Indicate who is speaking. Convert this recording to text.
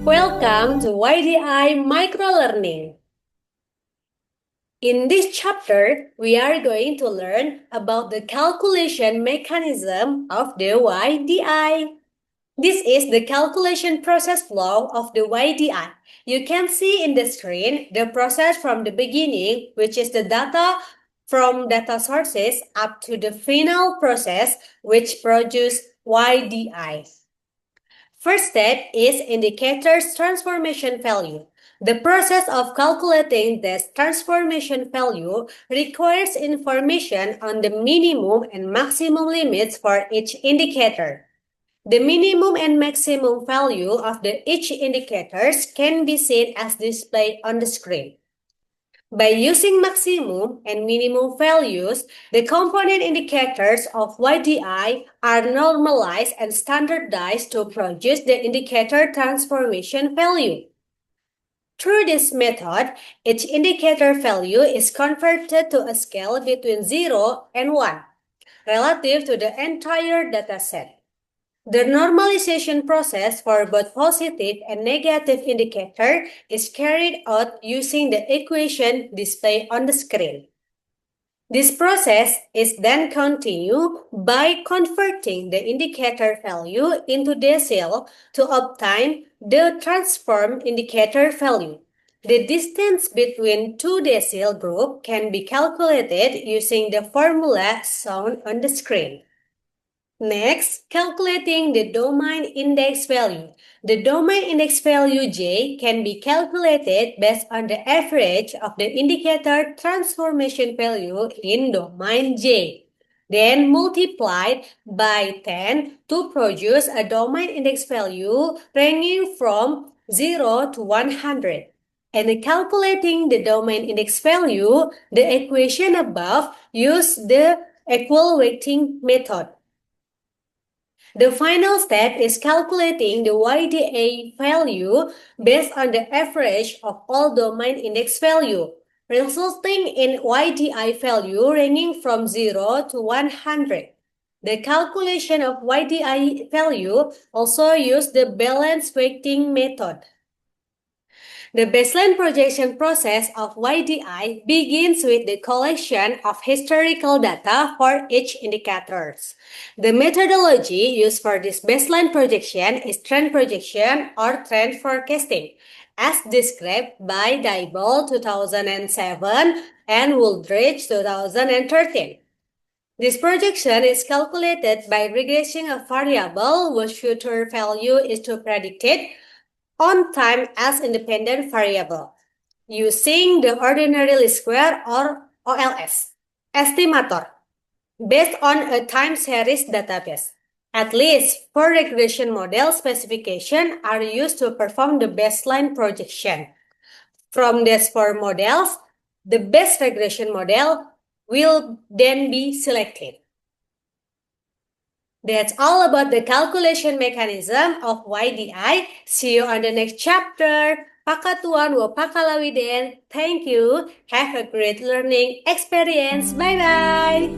Speaker 1: Welcome to YDI Microlearning. In this chapter, we are going to learn about the calculation mechanism of the YDI. This is the calculation process flow of the YDI. You can see in the screen the process from the beginning, which is the data from data sources, up to the final process, which produce YDI. First step is indicator's transformation value. The process of calculating this transformation value requires information on the minimum and maximum limits for each indicator. The minimum and maximum value of each indicators can be seen as displayed on the screen. By using maximum and minimum values, the component indicators of YDI are normalized and standardized to produce the indicator transformation value. Through this method, each indicator value is converted to a scale between 0 and 1, relative to the entire dataset. The normalization process for both positive and negative indicator is carried out using the equation displayed on the screen. This process is then continued by converting the indicator value into decile to obtain the transformed indicator value. The distance between two decile groups can be calculated using the formula shown on the screen. Next, calculating the domain index value. The domain index value J can be calculated based on the average of the indicator transformation value in domain J, then multiplied by 10 to produce a domain index value ranging from 0 to 100. And calculating the domain index value, the equation above uses the equal weighting method. The final step is calculating the YDI value based on the average of all domain index value, resulting in YDI value ranging from 0 to 100. The calculation of YDI value also uses the balanced weighting method. The baseline projection process of YDI begins with the collection of historical data for each indicator. The methodology used for this baseline projection is trend projection or trend forecasting, as described by Diebold 2007 and Wooldridge 2013. This projection is calculated by regressing a variable whose future value is to predicted on time as independent variable, using the ordinary least square or OLS estimator based on a time series database. At least 4 regression model specifications are used to perform the baseline projection. From these 4 models, the best regression model will then be selected. That's all about the calculation mechanism of YDI. See you on the next chapter. Pakatuan wo pakalawiden. Thank you. Have a great learning experience. Bye-bye.